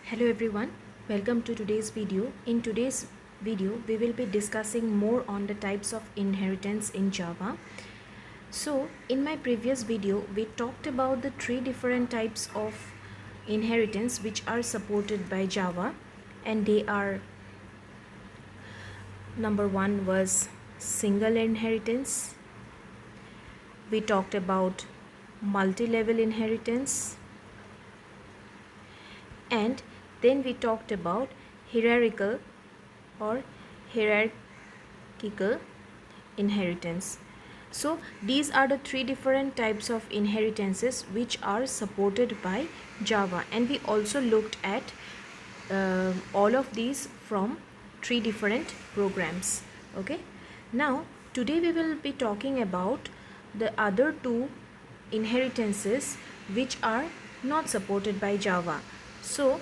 Hello everyone, welcome to today's video. In today's video, we will be discussing more on the types of inheritance in Java. So, in my previous video, we talked about the three different types of inheritance which are supported by Java, and they are: number one was single inheritance. We talked about multi-level inheritance, and then we talked about hierarchical or hierarchical inheritance. So these are the three different types of inheritances which are supported by Java, and we also looked at all of these from three different programs. Okay, now today we will be talking about the other two inheritances which are not supported by Java. So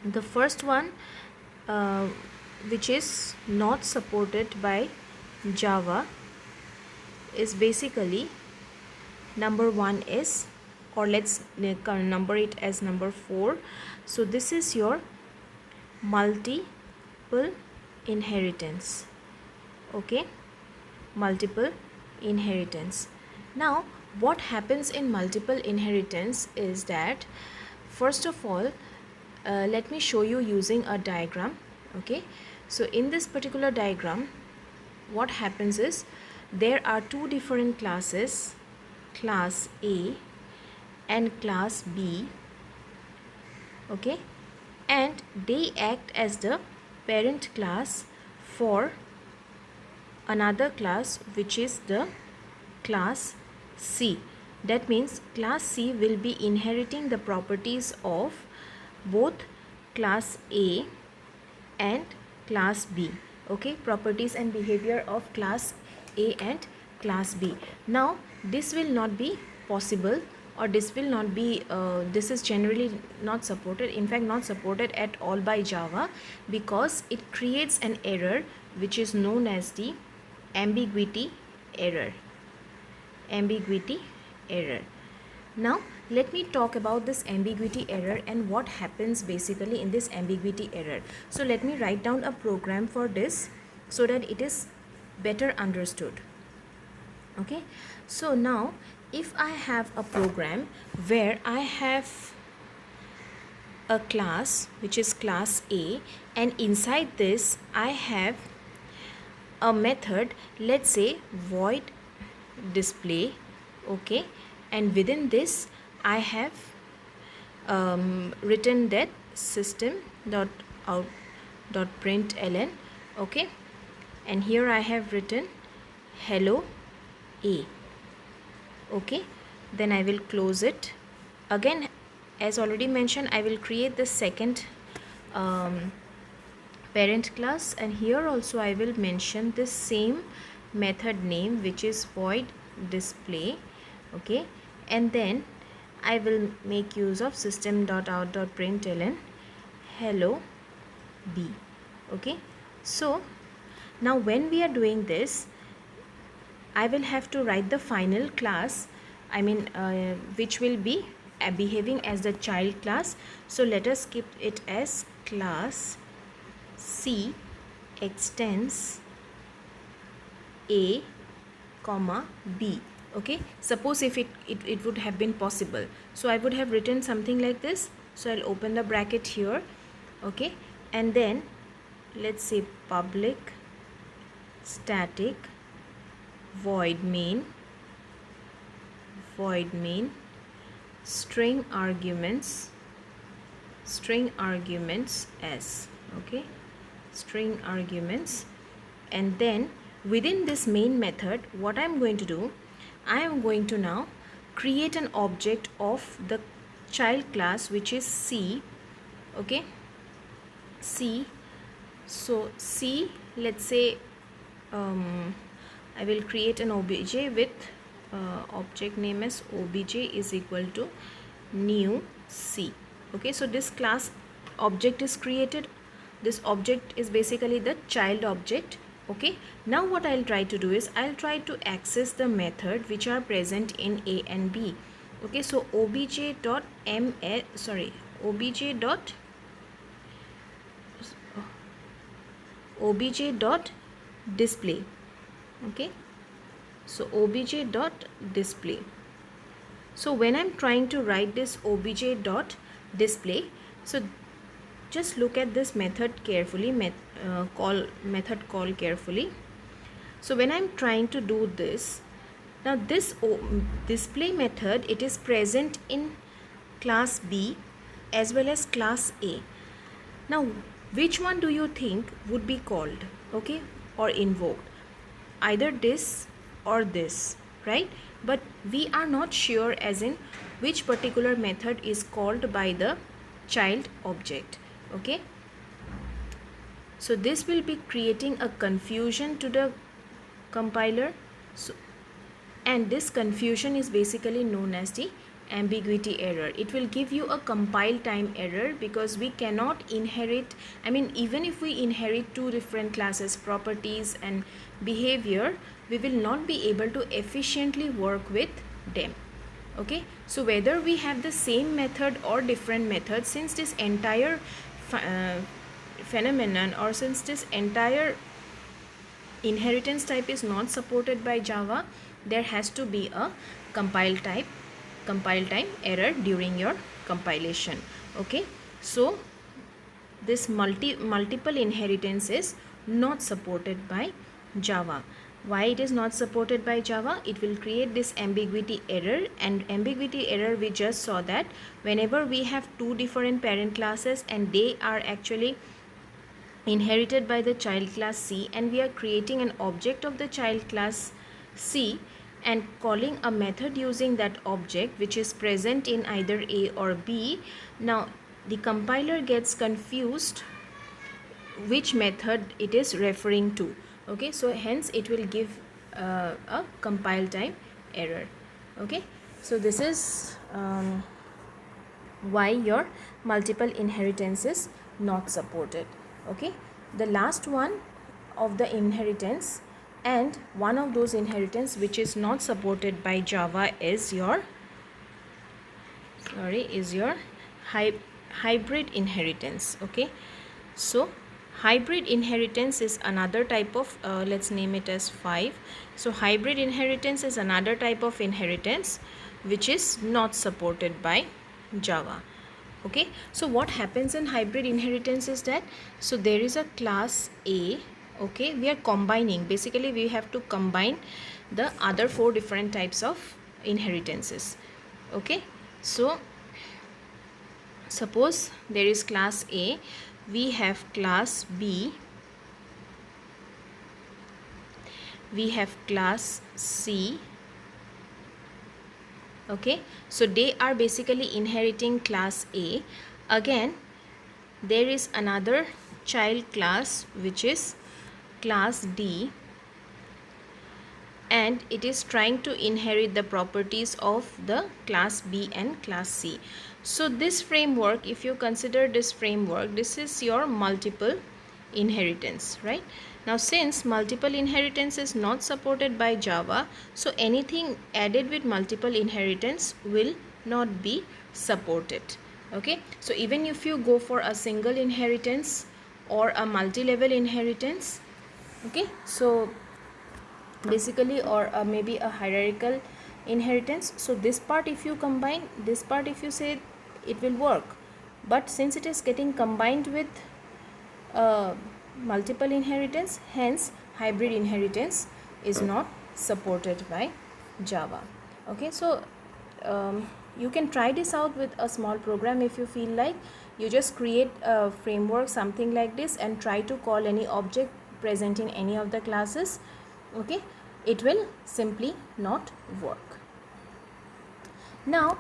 the first one, uh, which is not supported by Java, is basically number one is, or let's number it as number 4. So this is your multiple inheritance. Okay, multiple inheritance. Now what happens in multiple inheritance is that, first of all, let me show you using a diagram. Okay, so in this particular diagram, what happens is there are two different classes, class A and class B. Okay, and they act as the parent class for another class, which is the class C. That means class C will be inheriting the properties of both class A and class B. Okay, properties and behavior of class A and class B. Now this will not be possible, or this will not be this is generally not supported, in fact not supported at all by Java, because it creates an error which is known as the ambiguity error. Now let me talk about this ambiguity error and what happens basically in this ambiguity error. So let me write down a program for this so that it is better understood. Okay, so now if I have a program where I have a class which is class A, and inside this I have a method, let's say void display. Okay, and within this I have written that system dot out dot println. Okay, and here I have written hello A. Okay, then I will close it. Again, as already mentioned, I will create the second parent class, and here also I will mention the same method name, which is void display. Okay, and then I will make use of system.out.println hello B. Okay, so now when we are doing this, I will have to write the final class, which will be behaving as the child class. So let us keep it as class C extends A comma B. Okay, suppose if it would have been possible, so I would have written something like this. So I'll open the bracket here. Okay, and then let's say public static void main string arguments s. Okay, string arguments. And then within this main method, what I'm going to do, I am going to now create an object of the child class, which is C. Okay, C. So C, let's say I will create an obj with object name as obj is equal to new C. Okay, so this class object is created. This object is basically the child object. Okay, now what I'll try to do is I'll try to access the method which are present in A and B. Okay, so obj dot obj dot display. Okay, so obj dot display. So when I'm trying to write this obj dot display, so just look at this method carefully, method call carefully. So when I'm trying to do this, now this display method, it is present in class B as well as class A. Now which one do you think would be called, okay, or invoked? Either this or this, right? But we are not sure as in which particular method is called by the child object. Okay, so this will be creating a confusion to the compiler. So, and this confusion is basically known as the ambiguity error. It will give you a compile time error because we cannot inherit, I mean, even if we inherit two different classes, properties and behavior, we will not be able to efficiently work with them. Okay, so whether we have the same method or different methods, since this entire phenomenon, or since this entire inheritance type is not supported by Java, there has to be a compile time error during your compilation. Okay, so this multiple inheritance is not supported by Java. Why it is not supported by Java? It will create this ambiguity error, and ambiguity error, we just saw that whenever we have two different parent classes and they are actually inherited by the child class C, and we are creating an object of the child class C and calling a method using that object which is present in either A or B. Now the compiler gets confused which method it is referring to. Okay, so hence it will give a compile time error. Okay, so this is why your multiple inheritance is not supported. Okay, the last one of the inheritance, and one of those inheritance which is not supported by Java is your hybrid inheritance. Okay, so hybrid inheritance is another type of let's name it as 5. So hybrid inheritance is another type of inheritance which is not supported by Java. Okay, so what happens in hybrid inheritance is that, so there is a class A. Okay, we are combining, basically we have to combine the other 4 different types of inheritances. Okay, so suppose there is class A, we have class B, we have class C. Okay, so they are basically inheriting class A. Again, there is another child class which is class D, and it is trying to inherit the properties of the class B and class C. So this framework, if you consider this framework, this is your multiple inheritance, right? Now since multiple inheritance is not supported by Java, so anything added with multiple inheritance will not be supported. Okay, so even if you go for a single inheritance or a multi-level inheritance, okay, so basically, or maybe a hierarchical inheritance, so this part if you combine, this part if you say, it will work. But since it is getting combined with multiple inheritance, hence hybrid inheritance is not supported by Java. Okay, so you can try this out with a small program if you feel like. You just create a framework something like this and try to call any object present in any of the classes. Okay, it will simply not work. Now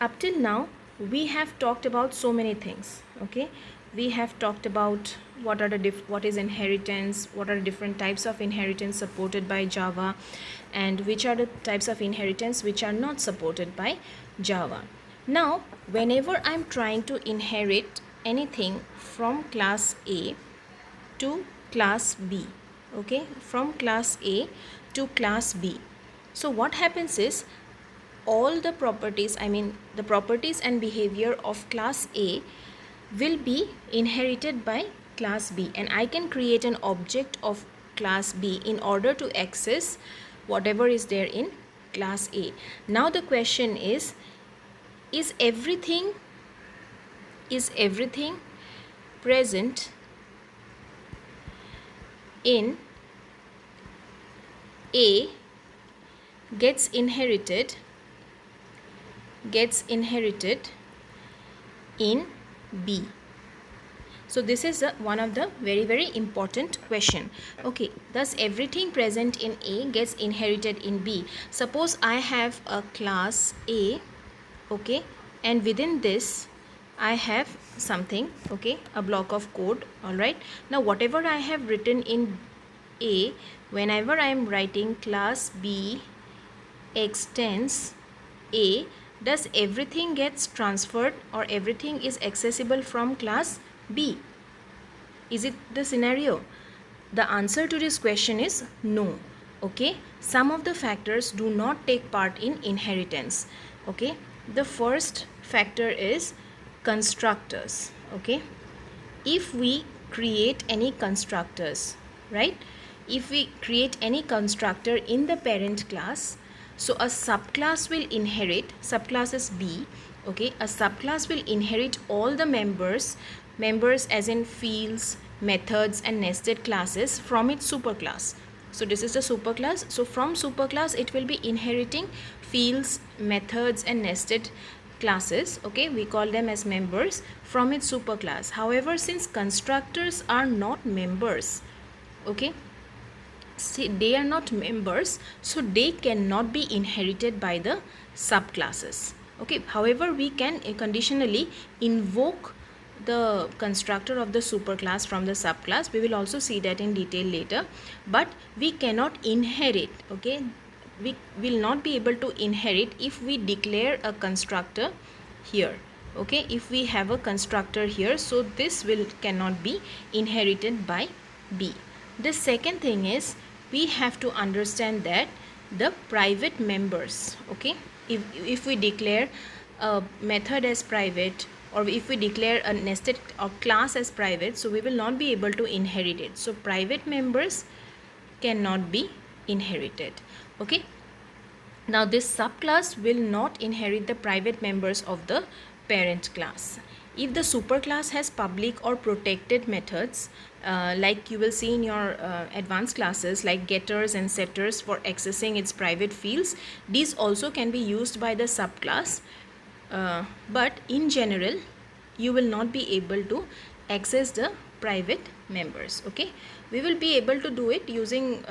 up till now we have talked about so many things. Okay, we have talked about what are the what is inheritance, what are the different types of inheritance supported by Java, and which are the types of inheritance which are not supported by Java. Now whenever I'm trying to inherit anything from class A to class B, okay, from class A to class B, so what happens is, all the properties, I mean the properties and behavior of class A will be inherited by class B, and I can create an object of class B in order to access whatever is there in class A. Now the question is everything present in A gets inherited in B? So this is one of the very important question. Okay, thus everything present in A gets inherited in B. Suppose I have a class A, okay, and within this I have something, okay, a block of code. All right, now whatever I have written in A, whenever I am writing class B extends A, does everything gets transferred or everything is accessible from class B? Is it the scenario? The answer to this question is no. Okay, some of the factors do not take part in inheritance. Okay, the first factor is constructors. Okay, if we create any constructors, right, if we create any constructor in the parent class, so a subclass will inherit, subclass is B, okay, a subclass will inherit all the members as in fields, methods and nested classes from its superclass. So this is the superclass. So from superclass it will be inheriting fields, methods and nested classes, okay, we call them as members from its superclass. However, since constructors are not members, okay, see, they are not members, so they cannot be inherited by the subclasses. Okay, however, we can conditionally invoke the constructor of the superclass from the subclass. We will also see that in detail later, but we cannot inherit, okay, we will not be able to inherit if we declare a constructor here. Okay, if we have a constructor here, so this will cannot be inherited by B. The second thing is we have to understand that the private members, okay, if we declare a method as private, or if we declare a nested or class as private, so we will not be able to inherit it. So private members cannot be inherited. Okay, now this subclass will not inherit the private members of the parent class. If the superclass has public or protected methods, like you will see in your advanced classes like getters and setters for accessing its private fields, these also can be used by the subclass, but in general you will not be able to access the private members. Okay, we will be able to do it using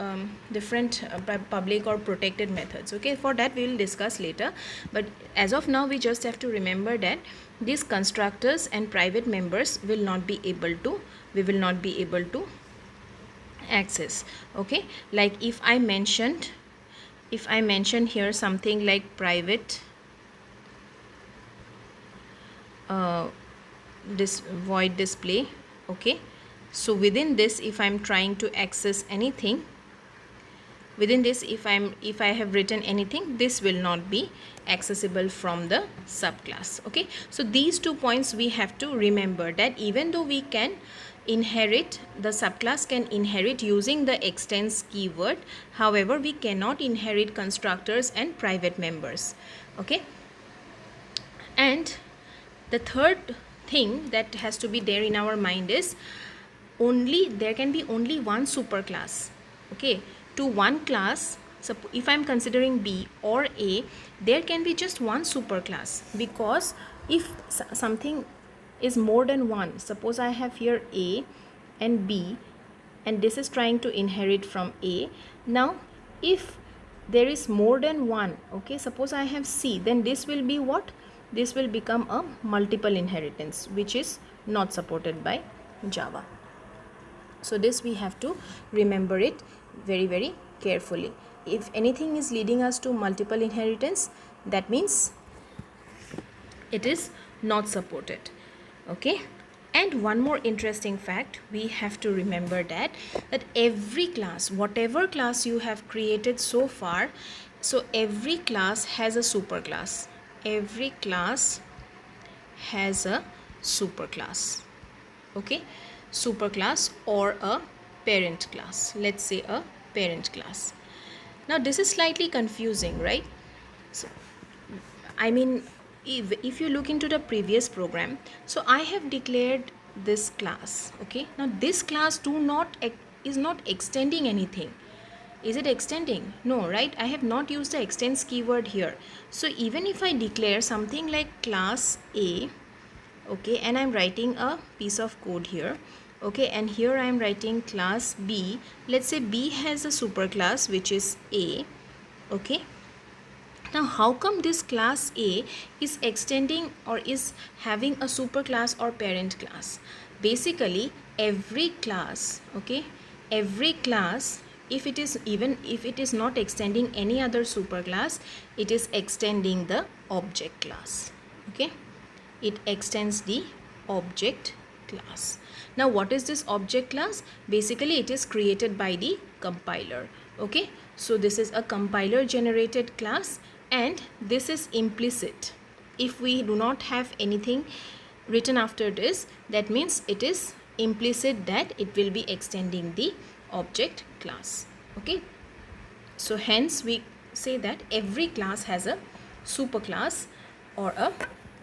different public or protected methods. Okay, for that we will discuss later, but as of now we just have to remember that these constructors and private members will not be able to, we will not be able to access. Okay, like if I mentioned here something like private this void display, okay, so within this if I'm trying to access anything, within this if I have written anything, this will not be accessible from the subclass. Okay, so these 2 points we have to remember, that even though we can inherit, the subclass can inherit using the extends keyword, however we cannot inherit constructors and private members. Okay, and the third thing that has to be there in our mind is there can be only one superclass. Okay, to one class, so if I'm considering B or A, there can be just one superclass, because if something is more than one, suppose I have here A and B and this is trying to inherit from A. Now if there is more than one, okay, suppose I have C, then this will be what? This will become a multiple inheritance, which is not supported by Java. So this we have to remember it very carefully. If anything is leading us to multiple inheritance, that means it is not supported. Okay, and one more interesting fact we have to remember, that every class, whatever class you have created so far, so every class has a superclass. Every class has a superclass. Okay, superclass or a parent class. Let's say a parent class. Now this is slightly confusing, right? So, I mean, if you look into the previous program, so I have declared this class. Okay, now this class is not extending anything. Is it extending? No, right? I have not used the extends keyword here. So even if I declare something like class A, okay, and I'm writing a piece of code here, okay, and here I'm writing class B. Let's say B has a superclass which is A, okay. Now how come this class A is extending or is having a superclass or parent class? Basically every class, okay, every class, if it is not extending any other superclass, it is extending the object class, okay. It extends the object class. Now what is this object class? Basically it is created by the compiler, okay. So this is a compiler generated class and this is implicit. If we do not have anything written after this, that means it is implicit that it will be extending the object class, okay. So hence we say that every class has a superclass or a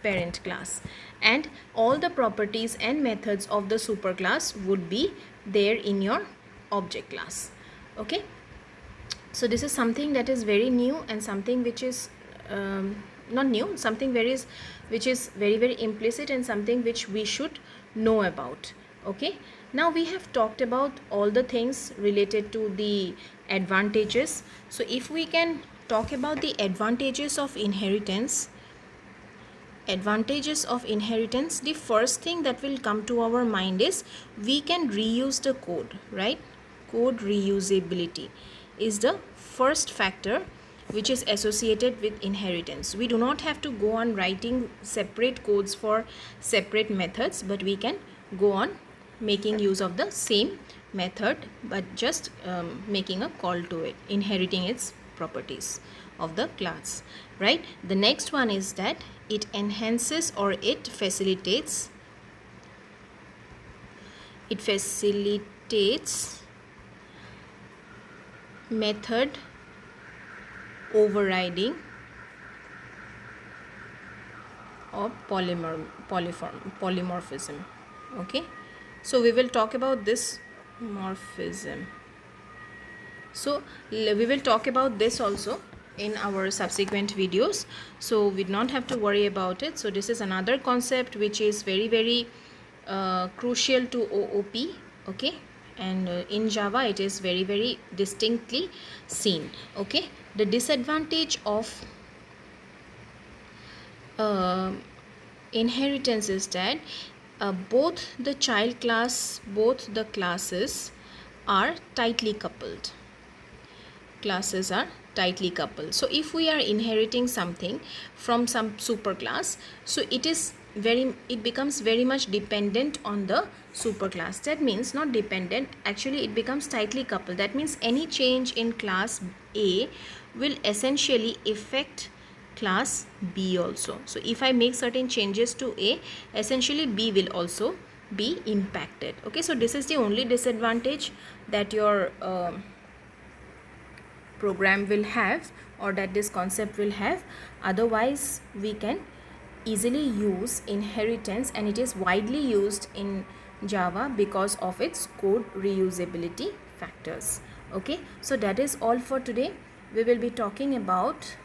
parent class, and all the properties and methods of the superclass would be there in your object class, okay. So this is something that is very new and something which is not new, something which is very implicit and something which we should know about, okay. Now we have talked about all the things related to the advantages. So if we can talk about the advantages of inheritance, the first thing that will come to our mind is we can reuse the code, right? Code reusability is the first factor which is associated with inheritance. We do not have to go on writing separate codes for separate methods, but we can go on making use of the same method, but just making a call to it, inheriting its properties of the class, right? The next one is that it enhances or it facilitates method overriding or polymorphism, okay. So we will talk about this morphism. So we will talk about this also in our subsequent videos, so we do not have to worry about it. So this is another concept which is very crucial to OOP, okay, and in Java it is very distinctly seen, okay. The disadvantage of inheritance is that both the classes are tightly coupled. So if we are inheriting something from some superclass, so it becomes very much dependent on the superclass. That means not dependent, actually it becomes tightly coupled. That means any change in class A will essentially affect class B also. So if I make certain changes to A, essentially B will also be impacted, okay. So this is the only disadvantage that your program will have, or that this concept will have. Otherwise we can easily use inheritance, and it is widely used in Java because of its code reusability factors, okay. So that is all for today. We will be talking about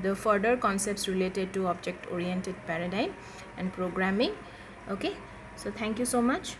the further concepts related to object oriented paradigm and programming, okay. So thank you so much.